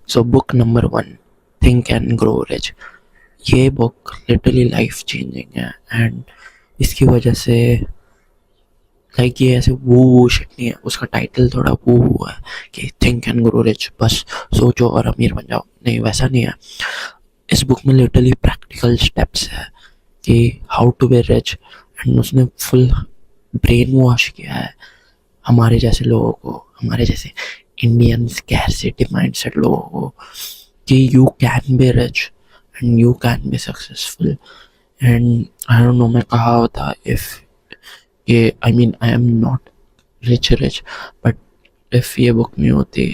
So book number 1, think and grow rich. ये book literally life changing है and इसकी वजह से लाइक ये ऐसे वो शिट नहीं है, उसका टाइटल थोड़ा वो हुआ है कि थिंक एंड ग्रो रिच, बस सोचो और अमीर बन जाओ, नहीं वैसा नहीं है। इस बुक में लिटरली प्रैक्टिकल स्टेप्स है कि how to be rich and उसने फुल ब्रेन वॉश किया है हमारे जैसे लोगों को, हमारे जैसे इंडियन स्कैरसिटी माइंडसेट लोगों को कि you can be rich and you can be successful. And I don't know मैं कहा होता इफ ये I mean I am not rich rich, but if ये बुक नहीं होती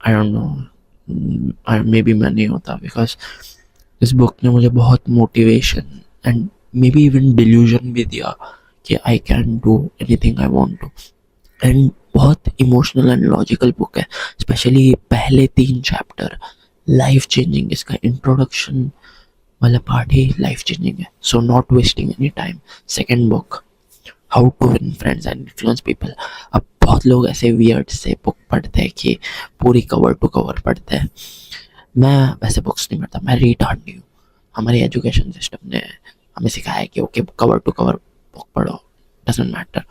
I don't know maybe मैं नहीं होता, बिकॉज इस बुक ने मुझे बहुत motivation and maybe even delusion भी दिया कि I can do anything I want to. And बहुत इमोशनल एंड लॉजिकल बुक है, स्पेशली पहले 3 चैप्टर लाइफ चेंजिंग, इसका इंट्रोडक्शन वाला पार्ट ही लाइफ चेंजिंग है। So not wasting any time. Second book, how to win friends and influence people. अब बहुत लोग ऐसे वियर्ड से बुक पढ़ते हैं कि पूरी कवर टू कवर पढ़ते हैं। मैं वैसे बुक्स नहीं पढ़ता, मैं रीड हार्ड हूँ। हमारे एजुकेशन सिस्टम ने हमें सिखाया है कि okay cover to cover book पढ़ो, डजेंट मैटर।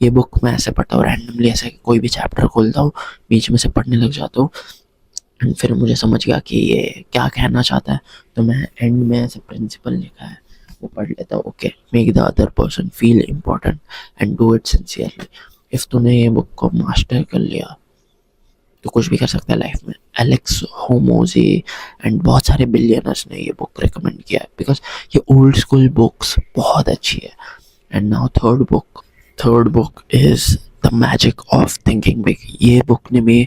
ये बुक मैं ऐसे पढ़ता हूँ रैंडमली, ऐसे कोई भी चैप्टर खोलता हूँ, बीच में से पढ़ने लग जाता हूँ एंड फिर मुझे समझ गया कि ये क्या कहना चाहता है, तो मैं एंड में ऐसे प्रिंसिपल लिखा है वो पढ़ लेता हूँ। Okay, make the other person feel important and do it sincerely. If तूने ये बुक को मास्टर कर लिया तो कुछ भी कर सकता है लाइफ में। एलेक्स होमोजी एंड बहुत सारे बिलियनर्स ने ये बुक रिकमेंड किया है बिकॉज ये ओल्ड स्कूल बुक्स बहुत अच्छी है। And now third book is the magic of thinking big. ये बुक ने भी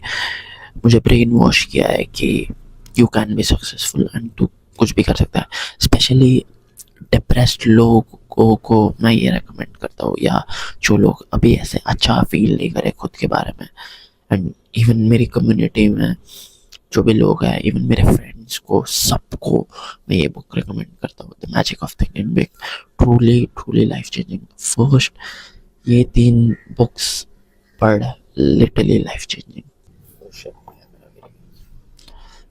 मुझे ब्रेन वॉश किया है कि you can be successful and तू कुछ भी कर सकता है। स्पेशली डिप्रेस्ड लोगों को मैं ये रेकमेंड करता हूँ, या जो लोग अभी ऐसे अच्छा फील नहीं करे खुद के बारे में। एंड इवन मेरी कम्युनिटी में जो भी लोग हैं, इवन मेरे फ्रेंड्स को, सबको मैं ये बुक रिकमेंड करता हूँ, the magic of thinking big. Truly truly life changing. First ये 3 बुक्स पढ़, literally life changing.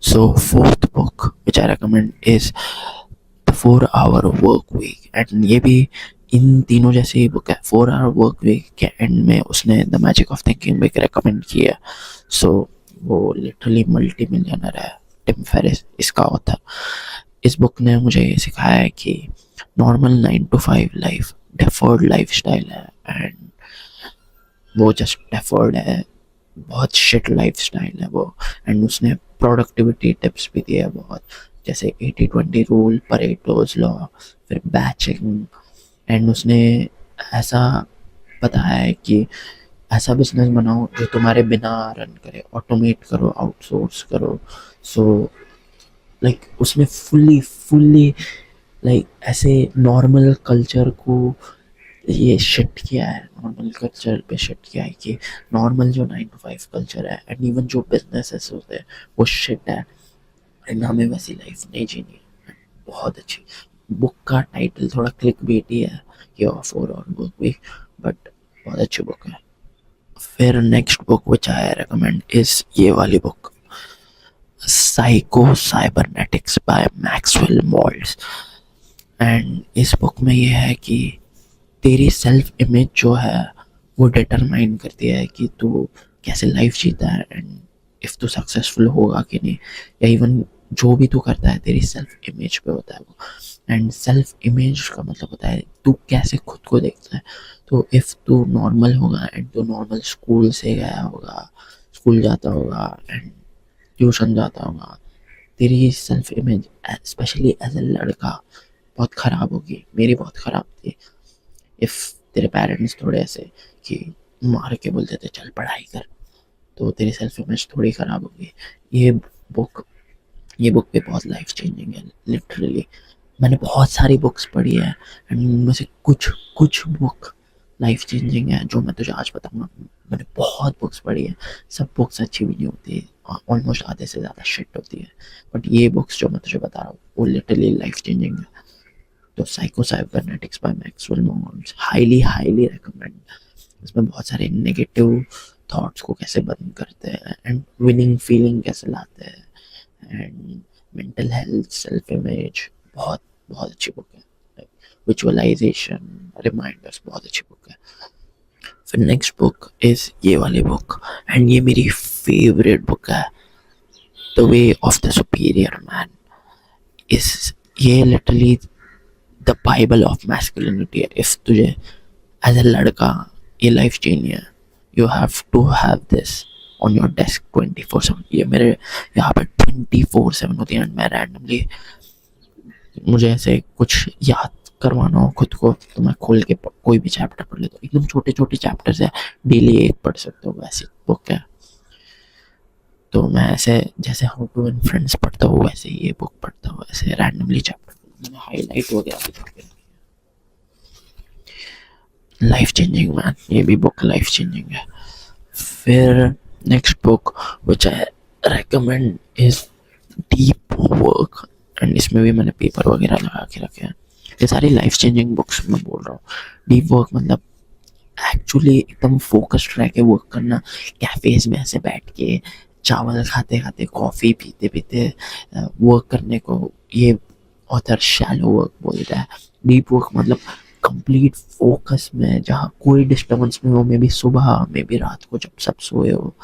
So fourth book which I recommend is The 4 Hour Work Week, and ये भी इन तीनों जैसे ही बुक है। 4 Hour Work Week के एंड में उसने the magic of thinking big recommend किया। सो वो लिटरली मल्टी मिलियनर है, टिम फेरिस इसका ऑथर। इस बुक ने मुझे ये सिखाया है कि normal 9 to 5 life deferred life style है एंड वो जस्ट डेफर्ड है, बहुत शिट लाइफ स्टाइल है वो। एंड उसने प्रोडक्टिविटी टिप्स भी दिए हैं बहुत, जैसे 80-20 रूल, परेटोज लॉ, फिर बैचिंग। एंड उसने ऐसा बताया है कि ऐसा बिजनेस बनाओ जो तुम्हारे बिना रन करे, ऑटोमेट करो, आउटसोर्स करो। सो लाइक उसने फुल्ली लाइक ऐसे नॉर्मल कल्चर को ये शिफ्ट किया है, नॉर्मल कल्चर पे शिफ्ट किया है कि नॉर्मल जो 9 to 5 कल्चर है एंड इवन जो बिजनेसेस होते हैं वो शिट है एंड हमें वैसी लाइफ नहीं जीनी है। बहुत अच्छी बुक का टाइटल थोड़ा क्लिक बेटी है कि ऑफ और बुक वीक, बट बहुत अच्छी बुक है। फिर next book which I recommend is ये वाली book, psycho cybernetics bye Maxwell malts. And इस बुक में ये है कि तेरी सेल्फ इमेज जो है वो डिटरमाइन करती है कि तू कैसे लाइफ जीता है एंड इफ तू सक्सेसफुल होगा कि नहीं, या इवन जो भी तू करता है तेरी सेल्फ इमेज पे होता है वो। एंड सेल्फ इमेज का मतलब होता है तू कैसे खुद को देखता है। तो इफ तू नॉर्मल होगा एंड तू नॉर्मल स्कूल से गया होगा, स्कूल जाता होगा एंड ट्यूशन जाता होगा, तेरी self image specially as a लड़का बहुत ख़राब होगी। मेरी बहुत ख़राब थी। इफ़ तेरे पेरेंट्स थोड़े ऐसे कि मार के बोलते थे चल पढ़ाई कर, तो तेरी सेल्फ इमेज थोड़ी ख़राब होगी। ये बुक ये बुक भी बहुत लाइफ चेंजिंग है लिटरली। मैंने बहुत सारी बुक्स पढ़ी है एंड उनमें से कुछ कुछ बुक लाइफ चेंजिंग है जो मैं तुझे आज बताऊंगा। मैंने बहुत बुक्स पढ़ी है, सब बुक्स अच्छी भी नहीं होती, ऑलमोस्ट आधे से ज़्यादा शिट होती है, बट ये बुक्स जो मैं तुझे बता रहा हूँ वो लिटरली लाइफ चेंजिंग है। तो psycho cybernetics bye Maxwell malts highly highly recommend. इसमें बहुत सारे नेगेटिव थॉट्स को कैसे बंद करते हैं एंड विनिंग फीलिंग कैसे लाते हैं and mental health, self image, बहुत बहुत अच्छी बुक है। विजुअलाइजेशन, रिमाइंडर्स, बहुत अच्छी बुक है। फिर नेक्स्ट बुक इज ये वाली बुक एंड ये मेरी फेवरेट बुक है, the way of the superior man. इस ये literally the Bible of masculinity है। इफ तुझे एज ए लड़का ये लाइफ चाहिए, you have to have this on your desk 24/7। ये मेरे यहाँ पे 24/7 होती है। मैं रैंडमली, मुझे ऐसे कुछ याद करवाना हो खुद को तो मैं खोल के कोई भी चैप्टर पढ़ लेता हूँ। एकदम छोटे छोटे चैप्टर्स है, डेली एक पढ़ सकते हो, वैसी बुक है। तो मैं ऐसे जैसे हाउ टू विन फ्रेंड्स पढ़ता हूँ वैसे ये बुक पढ़ता हूँ, ऐसे रैंडमली चैप्टर मैंने हाईलाइट वगैरह भी करके रखी है। लाइफ चेंजिंग मैन, ये भी बुक लाइफ चेंजिंग है। फिर next book which I recommend is deep work and इसमें भी मैंने पेपर वगैरह लगा के रखे हैं। ये सारी लाइफ चेंजिंग बुक्स मैं बोल रहा हूँ। डीप वर्क मतलब एक्चुअली एकदम फोकस्ड रह के वर्क करना, कैफेज में ऐसे बैठ के चावल खाते खाते कॉफ़ी पीते पीते वर्क करने को ये ऑथर शैलो वर्क बोलता है। डीप वर्क मतलब कंप्लीट फोकस में, जहाँ कोई डिस्टर्बेंस नहीं हो, मे बी सुबह में भी रात को जब सब सोए हो,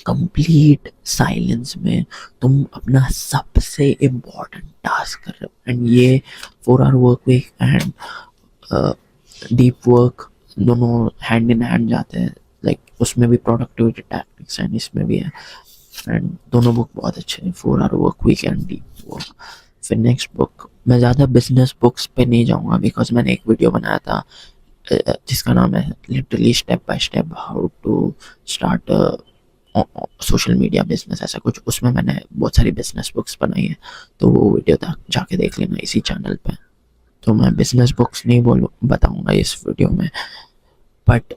कंप्लीट साइलेंस में तुम अपना सबसे इम्पोर्टेंट टास्क कर रहे हो। एंड ये 4 hour work week and deep work दोनों हैंड इन हैंड जाते हैं। लाइक उसमें भी प्रोडक्टिविटी टैक्टिक्स एंड इसमें भी है, एंड दोनों बुक बहुत अच्छे हैं, 4 hour work week and deep work. फिर नेक्स्ट बुक, मैं ज़्यादा बिजनेस बुक्स पे नहीं जाऊँगा बिकॉज मैंने एक वीडियो बनाया था जिसका नाम है literally step by step how to start social media business, ऐसा कुछ। उसमें मैंने बहुत सारी बिजनेस बुक्स बनाई है, तो वो वीडियो तक जाके देख लेना इसी चैनल पे। तो मैं बिजनेस बुक्स नहीं बताऊँगा इस वीडियो में, बट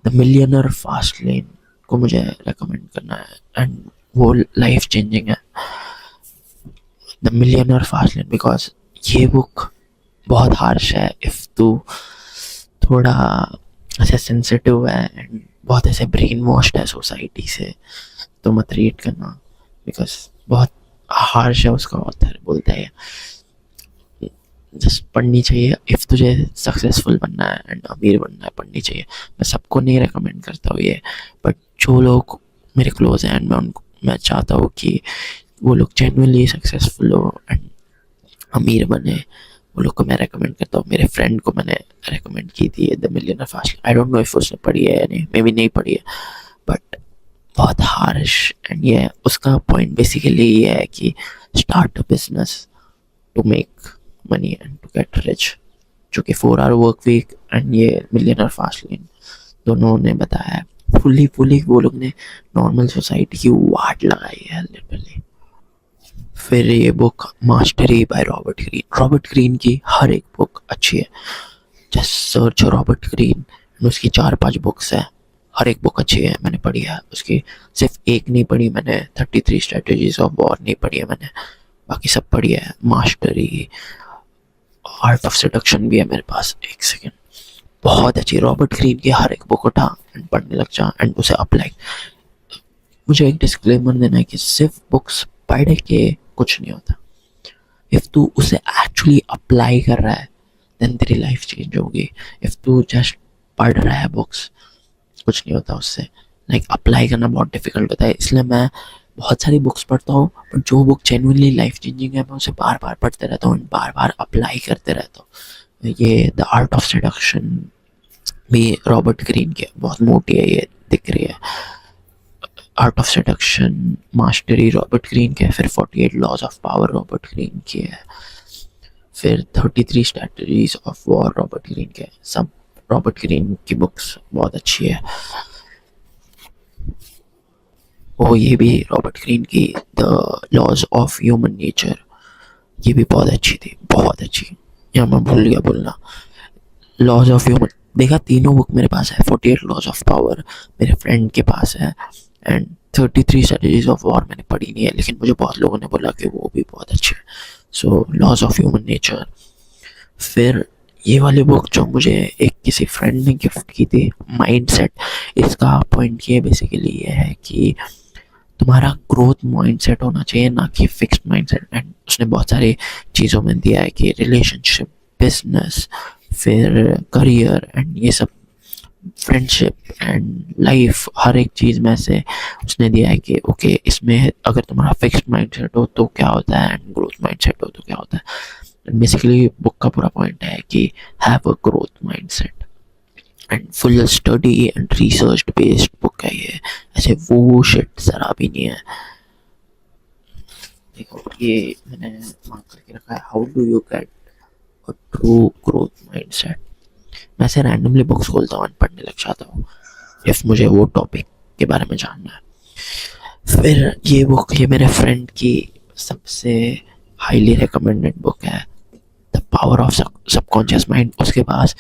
द मिलियनर फास्ट लेन को मुझे रेकमेंड करना है एंड वो लाइफ चेंजिंग है। The millionaire fast lane because ये बुक बहुत हार्श है। इफ़ तू थोड़ा ऐसे सेंसिटिव है एंड बहुत ऐसे ब्रेन वॉश्ड है सोसाइटी से तो मत रीड करना, बिकॉज बहुत हार्श है। उसका ऑथर बोलता है जस्ट पढ़नी चाहिए। इफ़ तुझे सक्सेसफुल बनना है एंड अमीर बनना है, पढ़नी चाहिए। मैं सबको नहीं रेकमेंड करता हूँ ये, बट जो लोग मेरे क्लोज हैं एंड मैं चाहता हूँ कि वो लोग जेन्युइनली सक्सेसफुल हो एंड अमीर बने, वो लोग को मैं रेकमेंड करता हूँ। मेरे फ्रेंड को मैंने रेकमेंड की थी the millionaire fast. I don't know if उसने पढ़ी है या नहीं, मे बी नहीं पढ़ी है, बट बहुत हार्श। एंड ये उसका पॉइंट बेसिकली ये है कि start a business to make money and to get rich, जो कि 4 आवर वर्क वीक एंड ये मिलियनर फास्ट लेन दोनों ने बताया है। फुली वो लोग ने नॉर्मल सोसाइटी की वाट लगाई है लिटरली। फिर ये book mastery by Robert Greene. Robert Greene की हर एक बुक अच्छी है, जस्ट सर्च रॉबर्ट ग्रीन, उसकी 4-5 बुक्स है, हर एक बुक अच्छी है, मैंने पढ़ी है उसकी। सिर्फ एक नहीं पढ़ी मैंने, 33 स्ट्रेटजीज ऑफ वॉर नहीं पढ़ी है मैंने, बाकी सब पढ़ी है। मास्टरी, आर्ट ऑफ सेडक्शन भी है मेरे पास, एक सेकेंड, बहुत अच्छी। रॉबर्ट ग्रीन की हर एक बुक उठा एंड पढ़ने लग जा एंड उसे अप्लाई। मुझे एक डिस्क्लेमर देना है कि सिर्फ बुक्स पढ़ के कुछ नहीं होता। इफ तू उसे एक्चुअली अप्लाई कर रहा है देन तेरी लाइफ चेंज होगी। इफ तू जस्ट पढ़ रहा है बुक्स, कुछ नहीं होता उससे। लाइक अप्लाई करना बहुत डिफिकल्ट होता है, इसलिए मैं बहुत सारी बुक्स पढ़ता हूँ, बट जो बुक जेन्युइनली लाइफ चेंजिंग है मैं उसे बार बार पढ़ते रहता हूँ, बार बार अप्लाई करते रहता हूँ। ये द आर्ट ऑफ सेडक्शन भी रॉबर्ट ग्रीन की, बहुत मोटी है, ये दिख रही है। Art of seduction, mastery Robert Greene के, फिर 48 laws of power Robert Greene की है, फिर 33 strategies of war Robert Greene के। सब रॉबर्ट ग्रीन की बुक्स बहुत अच्छी है। और ये भी रॉबर्ट ग्रीन की the laws of human nature, ये भी बहुत अच्छी थी, बहुत अच्छी। यहाँ मैं भूल गया बोलना, लॉज ऑफ ह्यूमन। देखा, तीनों बुक मेरे पास है। 48 लॉज ऑफ पावर मेरे फ्रेंड के पास है एंड 33 स्ट्रैटेजीज ऑफ वॉर मैंने पढ़ी नहीं है, लेकिन मुझे बहुत लोगों ने बोला कि वो भी बहुत अच्छे है। सो लॉज ऑफ ह्यूमन नेचर। फिर ये वाली बुक जो मुझे एक किसी फ्रेंड ने गिफ्ट की थी, माइंडसेट, इसका पॉइंट ये बेसिकली ये है कि तुम्हारा ग्रोथ माइंडसेट होना चाहिए, ना कि फिक्स्ड माइंडसेट। एंड उसने बहुत सारी चीज़ों में दिया है कि रिलेशनशिप, बिजनेस, फिर करियर एंड ये सब, फ्रेंडशिप एंड लाइफ, हर एक चीज़ में से उसने दिया है कि ओके इसमें अगर तुम्हारा फिक्स्ड माइंडसेट हो तो क्या होता है एंड ग्रोथ माइंडसेट हो तो क्या होता है। बेसिकली बुक का पूरा पॉइंट है कि have a growth mindset and full study and research based book है ये, ऐसे वो शिट जरा भी नहीं है। देखो ये मैंने मार्क करके रखा है, how do you get a true growth mindset. मैं ऐसे रैंडमली बुक्स खोलता हूँ, पढ़ने लग जाता हूँ इफ मुझे वो टॉपिक के बारे में जानना है। फिर ये बुक, ये मेरे फ्रेंड की सबसे हाईली रिकमेंडेड बुक है, the power of subconscious mind. उसके पास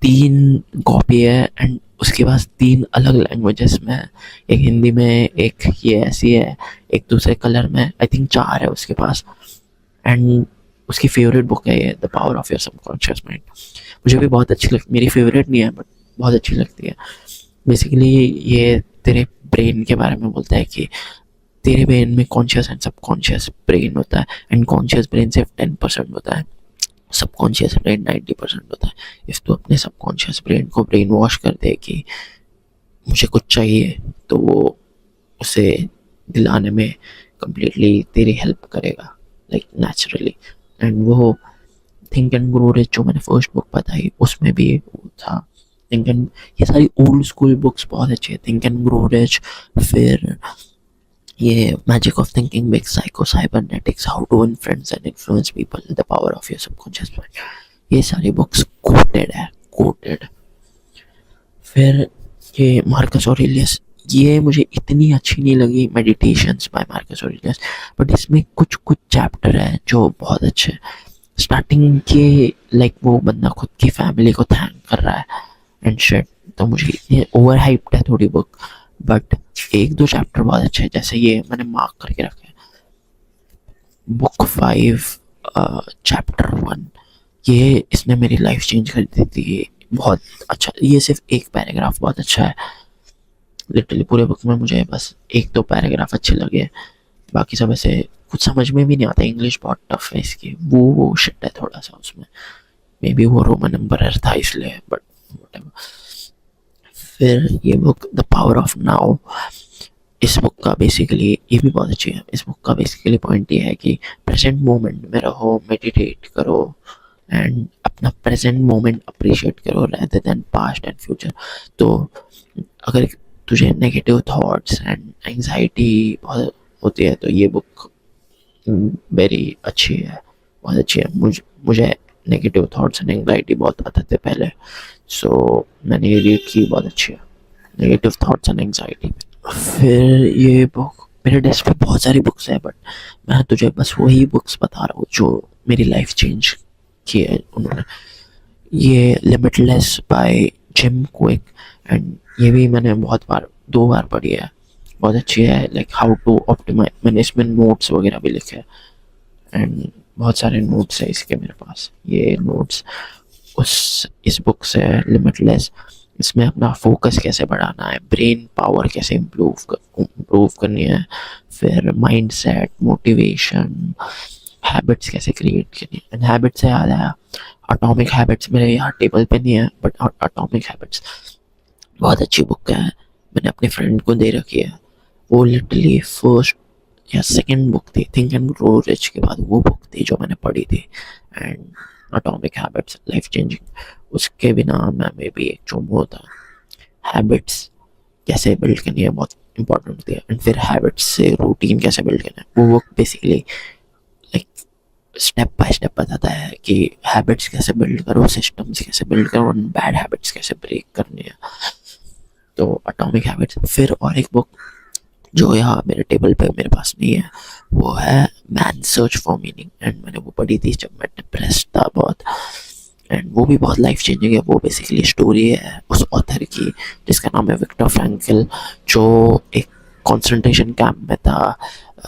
3 कॉपी है एंड उसके पास 3 अलग लैंग्वेजेस में है, एक हिंदी में, एक ये ऐसी है, एक दूसरे कलर में, आई थिंक 4 है उसके पास। एंड उसकी फेवरेट बुक है ये, the power of your subconscious mind. मुझे भी बहुत अच्छी लगती, मेरी फेवरेट नहीं है बट बहुत अच्छी लगती है। बेसिकली ये तेरे ब्रेन के बारे में बोलता है कि तेरे ब्रेन में कॉन्शियस एंड सबकॉन्शियस ब्रेन होता है, एंड कॉन्शियस ब्रेन सिर्फ 10% होता है, सबकॉन्शियस ब्रेन 90% होता है। इफ तू अपने सबकॉन्शियस ब्रेन को ब्रेन वॉश कर दे कि मुझे कुछ चाहिए, तो वो उसे दिलाने में कम्प्लीटली तेरी हेल्प करेगा, लाइक नेचुरली। एंड वो थिंक एंड ग्रो रिच जो मैंने फर्स्ट बुक बताई उसमें भी वो था। थिंक एंड, ये सारी ओल्ड स्कूल बुक्स बहुत अच्छी है, थिंक एंड ग्रो रिच, फिर ये magic of thinking big, psycho cybernetics, how to win friends and influence people, the power of your subconscious mind, ये सारी बुक्स कोटेड है, कोटेड। फिर ये मार्कस ऑरेलियस, ये मुझे इतनी अच्छी नहीं लगी, meditations by Marcus Aurelius, but इसमें कुछ कुछ चैप्टर है जो बहुत अच्छे हैं। स्टार्टिंग के लाइक वो बंदा खुद की फैमिली को थैंक कर रहा है एंड शिट, तो मुझे ये ओवर हाइप्ड है थोड़ी बुक, बट 1-2 चैप्टर बहुत अच्छे हैं। जैसे ये मैंने मार्क करके रखे हैं, बुक 5 चैप्टर 1, ये इसने मेरी लाइफ चेंज कर दी थी। बहुत अच्छा, ये सिर्फ एक पैराग्राफ बहुत अच्छा है, लिटरली पूरे बुक में मुझे बस 1-2 पैराग्राफ अच्छे लगे, बाकी सब ऐसे कुछ समझ में भी नहीं आता, इंग्लिश बहुत टफ है इसकी, वो शिट है थोड़ा सा उसमें, मे बी वो रोमन नंबर था इसलिए, बट व्हाटएवर। फिर ये book the power of now, इस बुक का बेसिकली, ये भी बहुत अच्छी है, इस बुक का बेसिकली पॉइंट ये है कि प्रेजेंट मोमेंट में रहो, मेडिटेट करो एंड अपना प्रेजेंट मोमेंट अप्रिशिएट करो rather than past and future. तो अगर तुझे नेगेटिव थॉट्स एंड एंजाइटी बहुत होती है तो ये बुक वेरी अच्छी है, बहुत अच्छी है। मुझे नेगेटिव थॉट्स एंड एंजाइटी बहुत आते थे पहले, सो मैंने ये रीड की, बहुत अच्छी है, नेगेटिव थॉट्स एंड एंजाइटी। फिर ये बुक, मेरे डेस्क पे बहुत सारी बुक्स है बट मैं तुझे बस वही बुक्स बता रहा हूँ जो मेरी लाइफ चेंज की है उन्होंने। ये limitless by Jim Kwik, and ये भी मैंने बहुत बार, 2 बार पढ़ी है, बहुत अच्छी है, लाइक हाउ टू ऑप्टिमाइज, मैंने इसमें नोट्स वगैरह भी लिखे हैं एंड बहुत सारे नोट्स है इसके मेरे पास। ये नोट्स इस बुक से, लिमिटलेस, इसमें अपना फोकस कैसे बढ़ाना है, ब्रेन पावर कैसे इम्प्रूव करनी है, फिर माइंडसेट, मोटिवेशन, हैबिट्स कैसे क्रिएट करनी है। एंड हैबिट से याद आया, एटॉमिक हैबिट्स मेरे यहाँ टेबल पे नहीं है बट एटॉमिक हैबिट्स बहुत अच्छी बुक है, मैंने अपने फ्रेंड को दे रखी है। वो लिटरली फर्स्ट या सेकंड बुक थी, थिंक एंड ग्रो रिच के बाद वो बुक थी जो मैंने पढ़ी थी। And atomic habits life changing, उसके बिना मैं में भी एक जो होता, हैबिट्स कैसे बिल्ड करनी है बहुत इंपॉर्टेंट होती है, एंड फिर हैबिट्स से रूटीन कैसे बिल्ड करना है, वो book basically like step by step बताता है कि हैबिट्स कैसे बिल्ड करो, सिस्टम्स कैसे बिल्ड करो, एंड बैड हैबिट्स कैसे ब्रेक करनी है। तो एटॉमिक हैबिट्स। फिर और एक बुक जो यहाँ मेरे टेबल पे मेरे पास नहीं है, वो है man search for meaning, and मैंने वो पढ़ी थी जब मैं डिप्रेस्ड था बहुत, एंड वो भी बहुत लाइफ चेंजिंग है। वो बेसिकली स्टोरी है उस ऑथर की जिसका नाम है विक्टर फ्रैंकल, जो एक कंसंट्रेशन कैंप में था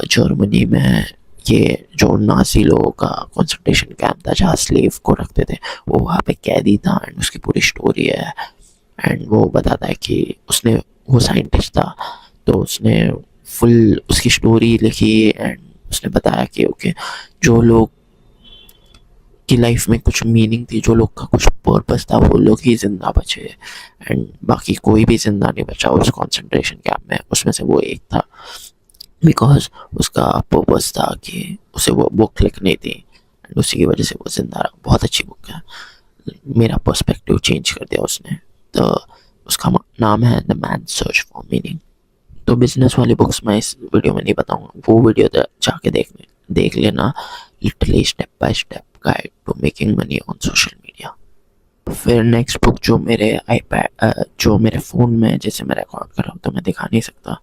जर्मनी में, ये जो नाज़ी लोगों का कंसंट्रेशन कैंप था जहाँ स्लेव को रखते थे, वो वहाँ पे कैदी था एंड उसकी पूरी स्टोरी है। एंड वो बताता है कि उसने, वो साइंटिस्ट था, तो उसने फुल उसकी स्टोरी लिखी एंड उसने बताया कि ओके, जो लोग की लाइफ में कुछ मीनिंग थी, जो लोग का कुछ पर्पस था, वो लोग ही जिंदा बचे एंड बाकी कोई भी जिंदा नहीं बचा उस कंसंट्रेशन कैंप में। उसमें से वो एक था, बिकॉज उसका पर्पस था कि उसे वो बुक लिखनी थी एंड उसी की वजह से वो जिंदा रहा। बहुत अच्छी बुक है, मेरा पर्सपेक्टिव चेंज कर दिया उसने। तो उसका नाम है the man search for meaning. तो बिजनेस वाली बुक्स मैं इस वीडियो में नहीं बताऊंगा, वो वीडियो जाके देख लेना, literally step by step guide to making money on social media. फिर नेक्स्ट बुक जो मेरे आईपैड, जो मेरे फ़ोन में जैसे मैं रिकॉर्ड कर रहा हूँ तो मैं दिखा नहीं सकता,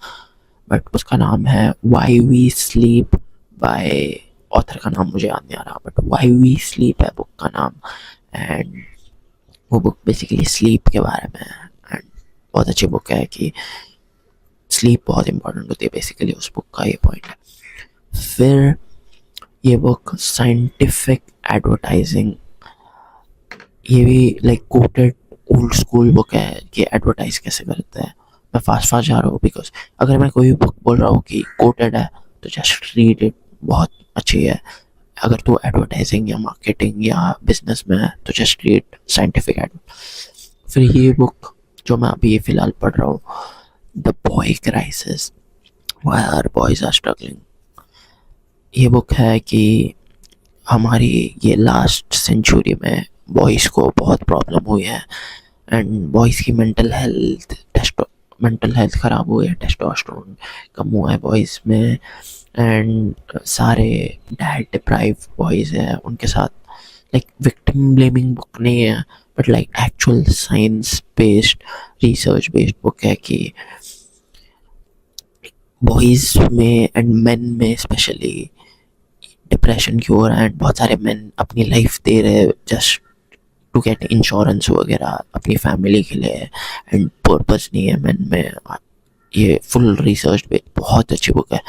बट उसका नाम है why we sleep by, author का नाम मुझे याद नहीं आ रहा, बट वाई वी स्लीप है बुक का नाम। एंड वो बुक बेसिकली स्लीप के बारे में है एंड बहुत अच्छी बुक है कि स्लीप बहुत इंपॉर्टेंट होती है, बेसिकली उस बुक का ये पॉइंट है। फिर ये बुक साइंटिफिक एडवर्टाइजिंग, ये भी like coated old school book है कि एडवर्टाइज कैसे करते हैं। मैं फास्ट फास्ट जा रहा हूँ बिकॉज अगर मैं कोई बुक बोल रहा हूँ कि कोटेड है तो जस्ट रीड इट, बहुत अच्छी है। अगर तू एडवर्टाइजिंग या मार्केटिंग या बिजनेस में है तो जस्ट रीड साइंटिफिक एड। फिर ये बुक जो मैं अभी फ़िलहाल पढ़ रहा हूँ, the boy crisis, why our boys are struggling. ये बुक है कि हमारी ये लास्ट सेंचुरी में बॉयज़ को बहुत प्रॉब्लम हुई है एंड बॉयज़ की मेंटल हेल्थ ख़राब हुई है, टेस्टोस्टेरोन कम हुआ है बॉयज़ में एंड सारे डैड डिप्राइव बॉयज़ हैं उनके साथ। लाइक विक्टिम ब्लेमिंग बुक नहीं है, but like actual science based, research based book है कि बॉयज़ में एंड मेन में स्पेशली डिप्रेशन क्यों हो रहा है एंड बहुत सारे मेन अपनी लाइफ दे रहे हैं जस्ट टू गेट इंश्योरेंस वगैरह अपनी फैमिली के लिए एंड पर्पस नहीं है मेन में। ये फुल रिसर्च पे बहुत अच्छी बुक है।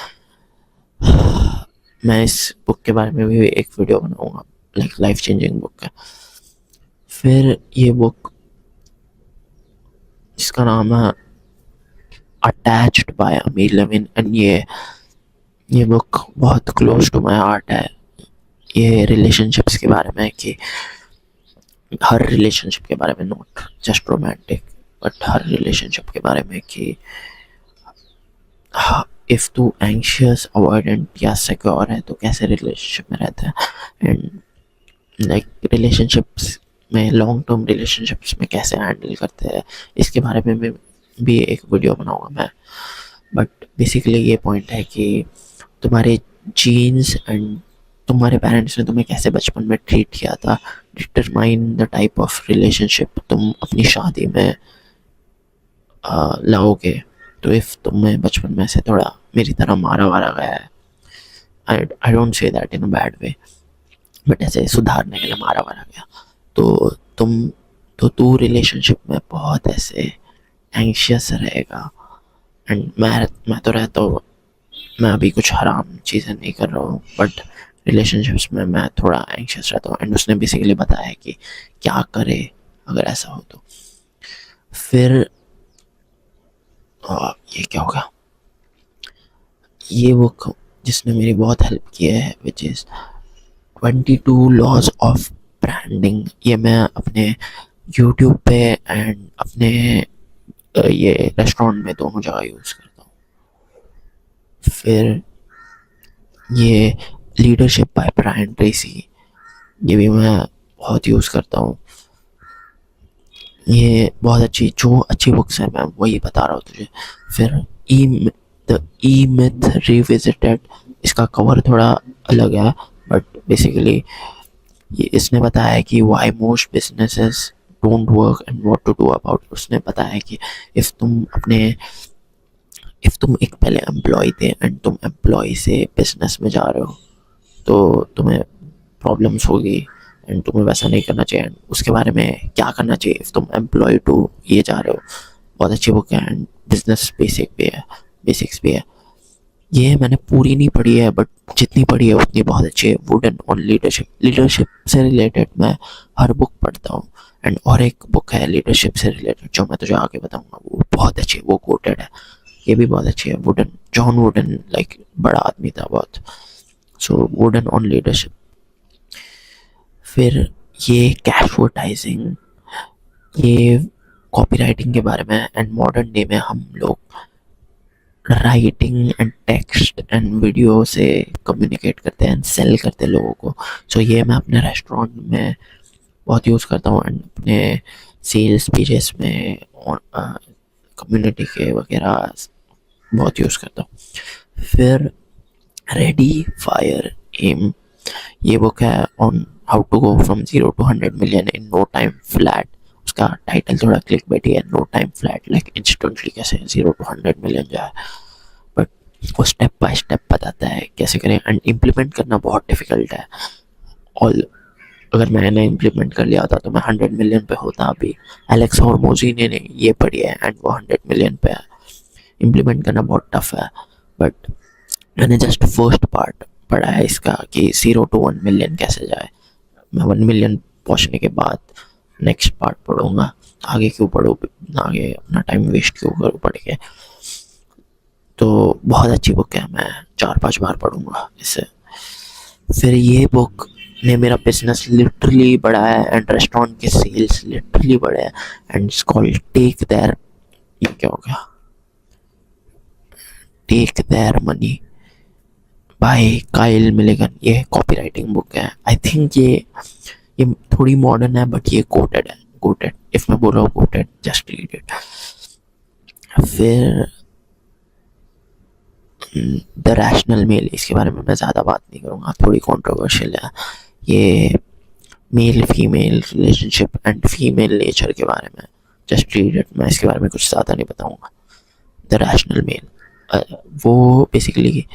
मैं इस बुक के बारे में भी एक वीडियो बनाऊंगा, लाइक लाइफ चेंजिंग बुक है। फिर ये बुक जिसका नाम है अटैच्ड बाय अमीर लेविन एंड ये बुक बहुत क्लोज टू माय हार्ट है। ये रिलेशनशिप्स के बारे में है कि हर रिलेशनशिप के बारे में, not just romantic but her relationship के बारे में कि इफ़ तू एंशियस, अवॉइडेंट या सिक्योर है तो कैसे रिलेशनशिप में रहता है एंड लाइक रिलेशनशिप्स में, लॉन्ग टर्म रिलेशनशिप्स में कैसे हैंडल करते हैं, इसके बारे में भी एक वीडियो बनाऊंगा मैं। बट बेसिकली ये पॉइंट है कि तुम्हारे जीन्स एंड तुम्हारे पेरेंट्स ने तुम्हें कैसे बचपन में ट्रीट किया था determine the type of relationship तुम अपनी शादी में लाओगे। तो इफ़ तुम्हें बचपन में से थोड़ा मेरी तरह मारा वारा गया है, I don't say that in a bad way, but ऐसे सुधारने के लिए मारा वारा गया, तो तू रिलेशनशिप में बहुत ऐसे एंशियस रहेगा। एंड मैं तो रहता हूँ, मैं अभी कुछ हराम चीज़ें नहीं कर रहा हूँ, बट रिलेशनशिप्स में मैं थोड़ा एंशियस रहता हूँ एंड उसने बेसिकली बताया कि क्या करे अगर ऐसा हो तो। फिर ये क्या होगा, ये बुक जिसने मेरी बहुत हेल्प की है which is 22 laws of branding. ये मैं अपने यूट्यूब पे एंड अपने ये रेस्टोरेंट में दोनों जगह यूज़ करता हूँ। फिर ये लीडरशिप बाय ब्रायन ट्रेसी, ये भी मैं बहुत यूज़ करता हूँ। ये बहुत अच्छी बुक्स है, मैं वही बता रहा हूँ तुझे। फिर ई मिथ रिविजिटेड, इसका कवर थोड़ा अलग है बट बेसिकली ये इसने बताया है कि why most businesses don't work and what to do about. उसने बताया कि इफ़ तुम एक पहले एम्प्लॉय थे एंड तुम एम्प्लॉय से बिजनेस में जा रहे हो तो तुम्हें प्रॉब्लम्स होगी एंड तुम्हें वैसा नहीं करना चाहिए, उसके बारे में क्या करना चाहिए इफ़ तुम एम्प्लॉय टू ये जा रहे हो। बहुत अच्छी बुक है एंड बिजनेस बेसिक्स भी है। ये मैंने पूरी नहीं पढ़ी है, बट जितनी पढ़ी है उतनी बहुत अच्छी है। वुडन ऑन लीडरशिप, लीडरशिप से रिलेटेड मैं हर बुक पढ़ता हूँ। एंड और एक बुक है लीडरशिप से रिलेटेड जो मैं तुझे आगे बताऊंगा, वो बहुत अच्छी है, वो कोटेड है। ये भी बहुत अच्छी है, वुडन, जॉन वुडन, लाइक बड़ा आदमी था बहुत। सो वुडन ऑन लीडरशिप। फिर ये कैशवर्टाइजिंग, ये कॉपीराइटिंग के बारे में। एंड मॉडर्न डे में हम लोग writing and text and video से कम्युनिकेट करते हैं एंड सेल करते हैं लोगों को। सो ये मैं अपने रेस्टोरेंट में बहुत यूज़ करता हूँ एंड अपने सेल्स पेजेस में और कम्युनिटी के वगैरह बहुत यूज़ करता हूँ। फिर रेडी फायर एम, ये बुक है on how to go from 0 to 100 million in no time flat. उसका टाइटल थोड़ा क्लिक बैठी है, no time flat, like instantly कैसे 0 to 100 million जाए। बट वो स्टेप बाय स्टेप बताता है कैसे करें। एंड इम्प्लीमेंट करना बहुत डिफिकल्ट है। और अगर मैंने इम्प्लीमेंट कर लिया होता तो मैं 100 million पे होता अभी। एलेक्स हॉर्मोजी ने ये पढ़ी है एंड वो 100 million पे है। इम्प्लीमेंट करना बहुत टफ है, बट मैंने जस्ट फर्स्ट पार्ट पढ़ा है इसका कि 0 to 1 million कैसे जाए। मैं 1 million पहुंचने के बाद नेक्स्ट पार्ट पढ़ूंगा। आगे क्यों पढ़ूँ, आगे अपना टाइम वेस्ट क्यों करूँ पढ़ के। तो बहुत अच्छी बुक है, मैं 4-5 बार पढ़ूंगा इसे। फिर ये बुक ने मेरा बिजनेस लिटरली बढ़ाया है एंड रेस्टोरेंट के सेल्स लिटरली बढ़े हैं। And it's called take their, ये क्या हो गया, take their money by Kyle Milligan. ये कॉपी राइटिंग बुक है। आई थिंक ये थोड़ी मॉडर्न है, बट ये कोटेड है। कोटेड, इफ मैं बोल रहा हूँ कोटेड, जस्ट रीड इट। फिर द रैशनल मेल, इसके बारे में मैं ज़्यादा बात नहीं करूँगा, थोड़ी कंट्रोवर्शियल है। ये male female relationship and female nature के बारे में, जस्ट रीड इट। मैं इसके बारे में कुछ ज़्यादा नहीं बताऊँगा। द रैशनल मेल वो बेसिकली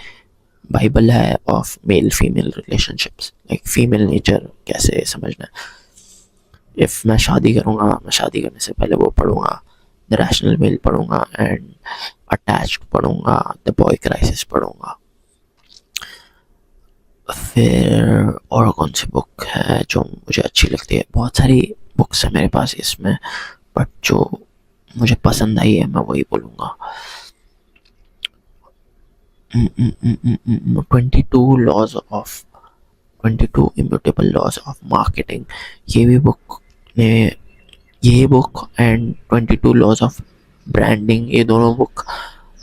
बाइबल है of male female relationships, like female nature कैसे समझना है। इफ़ मैं शादी करूँगा, मैं शादी करने से पहले वो पढ़ूँगा, द रैशनल मेल पढ़ूँगा, एंड अटैच्ड पढ़ूँगा, द बॉय क्राइसिस पढ़ूँगा। फिर और कौन सी बुक है जो मुझे अच्छी लगती है, बहुत सारी बुक्स है मेरे पास इसमें, बट जो मुझे पसंद आई है मैं वही बोलूँगा। 22 इम्यूटेबल लॉज ऑफ मार्केटिंग, ये भी बुक ने, ये book and 22 laws of branding, ये दोनों बुक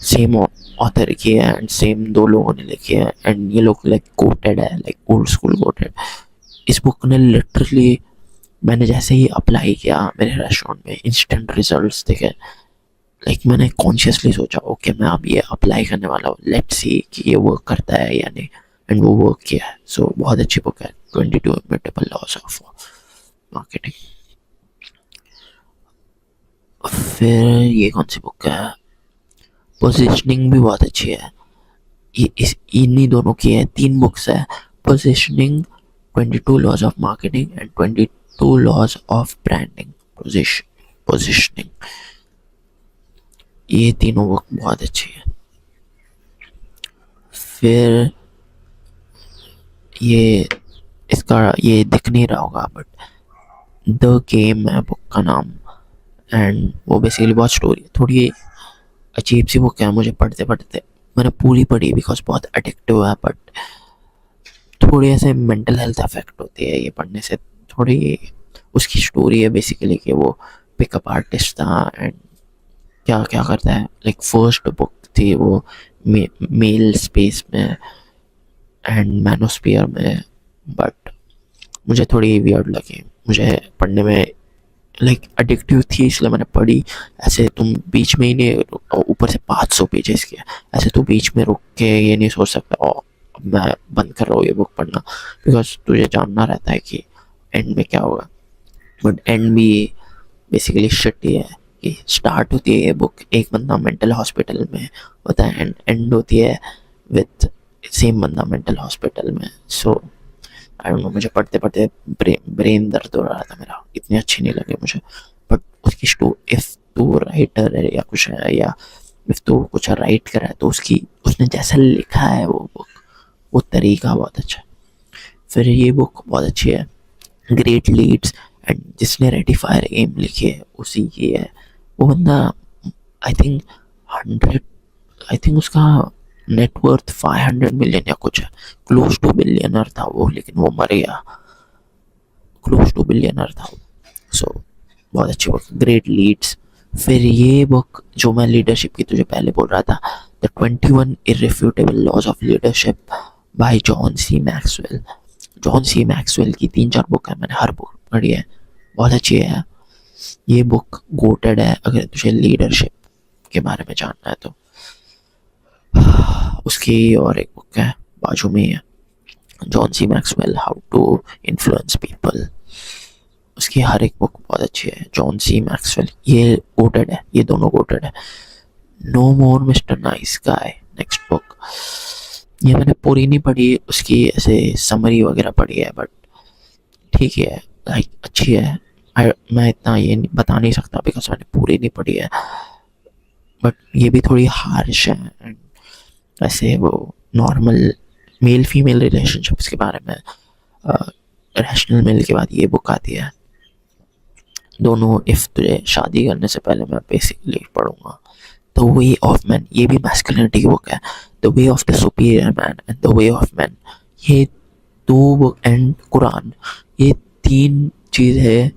सेम ऑथर की है एंड सेम दो लोगों ने लिखी है। एंड ये लोग लाइक कोटेड है, लाइक ओल्ड स्कूल कोटेड। इस बुक ने लिटरली, मैंने जैसे ही अप्लाई किया मेरे रेस्टोरेंट में, इंस्टेंट रिजल्ट्स दिखे। लाइक मैंने कॉन्शियसली सोचा ओके मैं अब ये अप्लाई करने वाला हूँ, लेट्स सी कि ये वर्क करता है या नहीं। एंड वो वर्क किया है। सो बहुत अच्छी बुक है 22 इम्यूटेबल लॉज ऑफ मार्केटिंग। फिर ये कौन सी बुक है, पोजिशनिंग भी बहुत अच्छी है। ये इस इन्हीं दोनों की है, 3 बुक्स है, positioning, 22 laws of marketing and 22 laws of branding. Positioning, ये तीनों बुक बहुत अच्छी है। फिर ये इसका ये दिख नहीं रहा होगा, बट द गेम है बुक का नाम। एंड वो बेसिकली बहुत स्टोरी, थोड़ी अजीब सी बुक है, मुझे पढ़ते पढ़ते मैंने पूरी पढ़ी बिकॉज बहुत एडिक्टिव है, बट थोड़ी ऐसे मेंटल हेल्थ अफेक्ट होती है ये पढ़ने से थोड़ी। उसकी स्टोरी है बेसिकली कि वो पिकअप आर्टिस्ट था एंड क्या क्या करता है। लाइक फर्स्ट बुक थी वो मेल स्पेस में एंड मैनोस्फीयर में, बट मुझे थोड़ी वियर्ड लगी, मुझे पढ़ने में लाइक एडिक्टिव थी इसलिए मैंने पढ़ी। ऐसे तुम बीच में ही नहीं, ऊपर से 500 पेजेस की, ऐसे तो बीच में रुक के ये नहीं सोच सकता ओ मैं बंद कर रहा हूँ ये बुक पढ़ना, बिकॉज तुझे जानना रहता है कि एंड में क्या होगा। बट एंड भी बेसिकली शिट ही है कि स्टार्ट होती है ये बुक, एक बंदा मेंटल हॉस्पिटल में होता है एंड एंड होती है विथ सेम बंदा मेंटल हॉस्पिटल में। सो आई डोंट नो, मुझे पढ़ते पढ़ते ब्रेन दर्द हो रहा था मेरा, इतनी अच्छी नहीं लगी मुझे। बट उसकी इफ तू राइटर है या कुछ है या इफ तो कुछ राइट करा है तो उसकी उसने जैसा लिखा है वो बुक, वो तरीका बहुत अच्छा है। फिर ये बुक बहुत अच्छी है, ग्रेट लीड्स, एंड जिसने रेटिफायर एम लिखी है उसी की है। वो बंदा आई थिंक 100, आई थिंक उसका नेटवर्थ 500 मिलियन या कुछ है, क्लोज टू बिलियनर था वो, लेकिन वो मर गया। क्लोज टू बिलियनर था वो। सो बहुत अच्छी बुक, ग्रेट लीड्स। फिर ये बुक जो मैं लीडरशिप की तुझे पहले बोल रहा था, the 21 irrefutable laws of leadership by John C Maxwell. John C Maxwell की 3-4 बुक है, मैंने हर बुक पढ़ी है, बहुत अच्छी है। ये बुक गोटेड है अगर तुझे लीडरशिप के बारे में जानना है तो। उसकी और एक बुक है बाजू में है, John C Maxwell how to influence people. उसकी हर एक बुक बहुत अच्छी है, जॉन सी मैक्सवेल, ये गोटेड है, ये दोनों गोटेड है। No more Mister nice guy, next book, ये मैंने पूरी नहीं पढ़ी, उसकी ऐसे समरी वगैरह पढ़ी है, बट ठीक है, लाइक अच्छी है। मैं इतना ये बता नहीं सकता बिकॉज मैंने पूरी नहीं पढ़ी है, बट ये भी थोड़ी हार्श है। एंड ऐसे वो नॉर्मल मेल फीमेल रिलेशनशिप्स के बारे में, रैशनल मेल के बाद ये बुक आती है, दोनों इफ तुझे शादी करने से पहले मैं बेसिकली पढ़ूंगा। द वे ऑफ मैन, ये भी मैस्कुलिनिटी की बुक है, the way of the superior man and the way of man, ये 2 बुक, एंड कुरान, ये 3 चीज़ है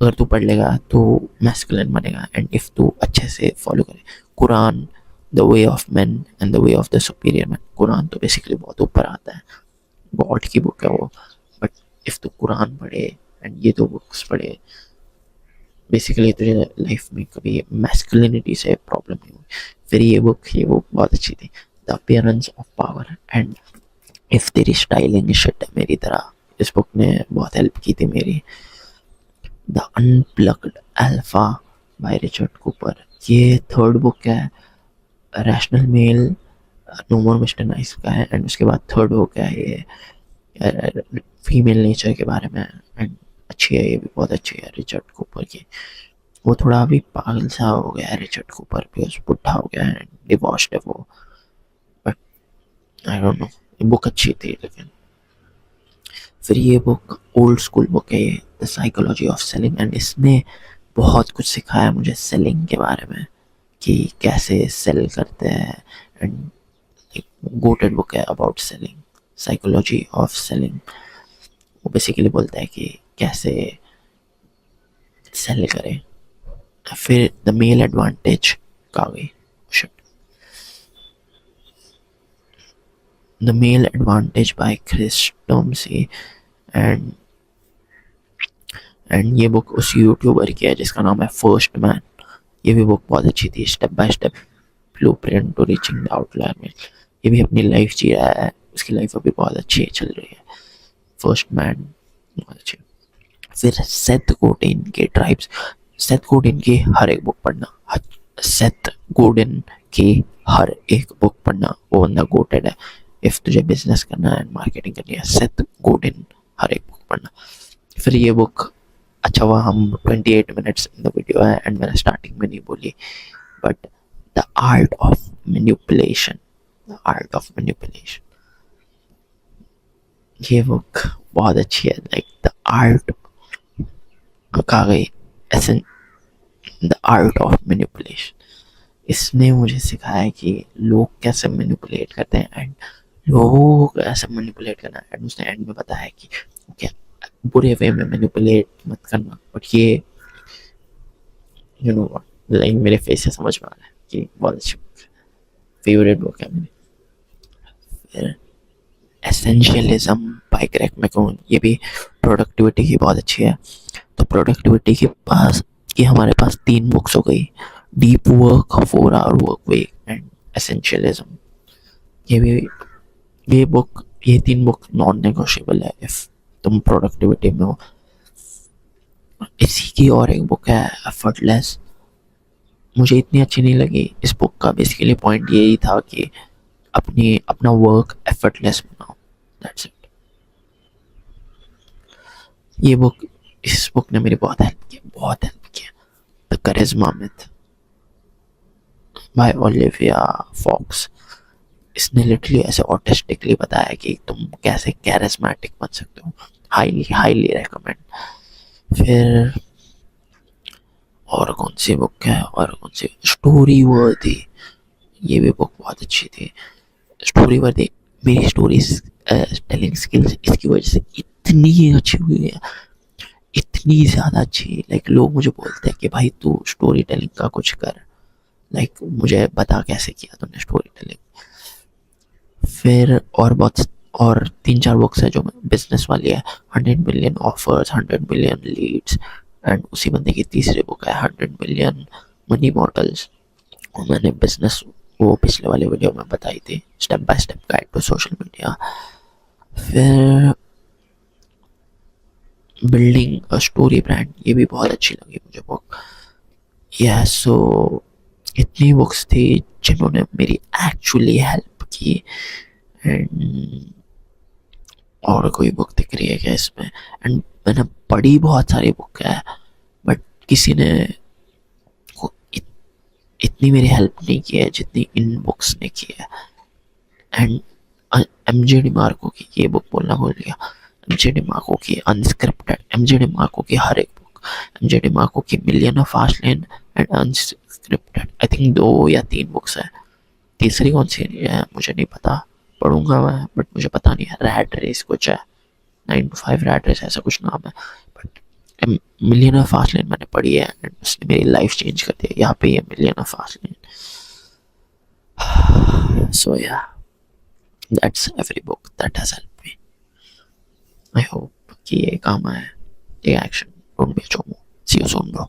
अगर तू पढ़ लेगा तो मैस्कुलिन बनेगा। एंड इफ तू अच्छे से फॉलो करे Quran, the way of man and the way of the superior man. Quran तो बेसिकली बहुत ऊपर आता है, गॉड की बुक है वो, बट इफ तू कुरान पढ़े एंड ये 2 बुक्स पढ़े, बेसिकली तुझे लाइफ में कभी मैस्कुलिनिटी से प्रॉब्लम नहीं हुई। फिर ये बुक बहुत अच्छी थी, the appearance of power and if तेरी स्टाइलिंग शिट है मेरी तरह, इस बुक ने बहुत हेल्प की थी मेरी। The unplugged alpha by Richard Cooper, ये 3rd बुक है, rational mail, no more Mister nice का है, एंड उसके बाद 3rd बुक है ये फीमेल नेचर के बारे में, एंड अच्छी है, ये भी बहुत अच्छी है रिचर्ड कूपर की। वो थोड़ा अभी पागल सा हो गया है रिचर्ड कूपर, बिकॉज बुढ़ा हो गया है, डिवोर्स्ड है वो, बट आई डोंट नो, ये बुक अच्छी थी। लेकिन फिर ये बुक ओल्ड स्कूल बुक है, the psychology of selling, and इसने बहुत कुछ सिखाया मुझे सेलिंग के बारे में कि कैसे सेल करते हैं। एंड एक गोटेड बुक है about selling, psychology of selling. वो बेसिकली बोलता है कि कैसे सेल करें। फिर द मेल एडवांटेज का गई, the male advantage by Chris Tomsy, and ये बुक उस यूट्यूबर की है जिसका नाम है फर्स्ट मैन। ये भी बुक बहुत अच्छी थी, step by step blueprint to reaching the outlier में। ये भी अपनी लाइफ जी रहा है, उसकी लाइफ अभी बहुत अच्छी चल रही है, फर्स्ट मैन बहुत अच्छी। फिर सेथ गोडिन के ट्राइब्स, सेथ गोडिन की हर एक बुक पढ़ना, सेथ गोडिन की हर एक बुक पढ़ना, वो बंदा गोटेड है। इफ तुझे बिजनेस करना है, मार्केटिंग करनी है, सेथ गोडिन हर एक बुक पढ़ना। फिर ये बुक, अच्छा हुआ हम 28 मिनट्स इन द वीडियो है एंड मैंने स्टार्टिंग में नहीं बोली, but the art of manipulation, the art of manipulation, ये बुक बहुत अच्छी है। लाइक द आर्ट कहा गई, द आर्ट ऑफ मैनिपुलेशन, इसने मुझे सिखाया कि लोग कैसे मैनिपुलेट करते हैं एंड लोगों को कैसे मैनिपुलेट करना है। एंड उसने एंड में बताया कि क्या बुरे वे में मैनिपुलेट मत करना, बट ये यू नो व्हाट, लाइक मेरे फेस से समझ में आ रहा है कि बहुत अच्छी बुक है, फेवरेट बुक है मेरी। फिर एसेंशियलिज्म बाय ग्रेग मैकून, ये भी प्रोडक्टिविटी की बहुत अच्छी है। तो प्रोडक्टिविटी के पास ये हमारे पास 3 बुक्स हो गई, deep work, 4 hour work week and essentialism. ये भी ये 3 बुक नॉन नेगोशिएबल है इफ तुम प्रोडक्टिविटी में हो। इसी की और एक बुक है एफर्टलेस, मुझे इतनी अच्छी नहीं लगी। इस बुक का बेसिकली पॉइंट यही था कि अपना वर्क एफर्टलेस बनाओ, दैट्स इट। इस बुक ने मेरी बहुत हेल्प किया, बहुत हेल्प किया। The charisma myth, by Olivia Fox. इसने लिटरली ऐसे ऑटिस्टिकली बताया कि तुम कैसे कैरिस्मेटिक बन सकते हो। Highly highly recommend. फिर और कौन सी बुक है, और कौन सी, स्टोरी वर्दी, ये भी बुक बहुत अच्छी थी। स्टोरी वर्दी, मेरी स्टोरीज टेलिंग स्किल्स इसकी वजह से इतनी अच्छी हुई है, इतनी ज़्यादा अच्छी। लाइक लोग मुझे बोलते हैं कि भाई तू स्टोरी टेलिंग का कुछ कर, लाइक मुझे बता कैसे किया तूने स्टोरी टेलिंग। फिर और बहुत, और 3-4 बुक्स है जो बिजनेस वाली है। 100 million offers, 100 million leads, and उसी बंदे की तीसरी बुक है 100 मिलियन मनी मॉडल्स। और मैंने बिजनेस वो पिछले वाले वीडियो में बताई थी, step by step guide to social media. फिर बिल्डिंग अ स्टोरी ब्रांड, ये भी बहुत अच्छी लगी मुझे बुक। यह सो इतनी बुक्स थी जिन्होंने मेरी एक्चुअली हेल्प की। एंड और कोई बुक दिख रही है क्या इसमें? एंड मैंने पढ़ी बहुत सारी बुक है, बट किसी ने इत, इतनी मेरी हेल्प नहीं की है जितनी इन बुक्स ने की है। एंड एमजे डिमार्को की ये बुक बोलना भूल गया, एमजे डिमार्को की अनस्क्रिप्टेड, एमजे डिमार्को की हर एक बुक, एमजे डिमार्को की million of fastlane and unscripted, I think 2 या 3 बुक्स है। तीसरी कौन सी है मुझे नहीं पता, पढ़ूंगा मैं, बट मुझे पता नहीं है। रैट रेस कुछ है, 9 to 5 रैट रेस ऐसा कुछ नाम है। बट मिलियन ऑफ फास्टलैंड मैंने पढ़ी है, एंड उसने मेरी लाइफ चेंज कर दिया। यहाँ पे ये मिलियन ऑफ फास्टलैंड। सो या, that's every book that has helped me. I hope कि ये काम आए, ये एक्शन, डोंट बी चोमो। See you soon bro.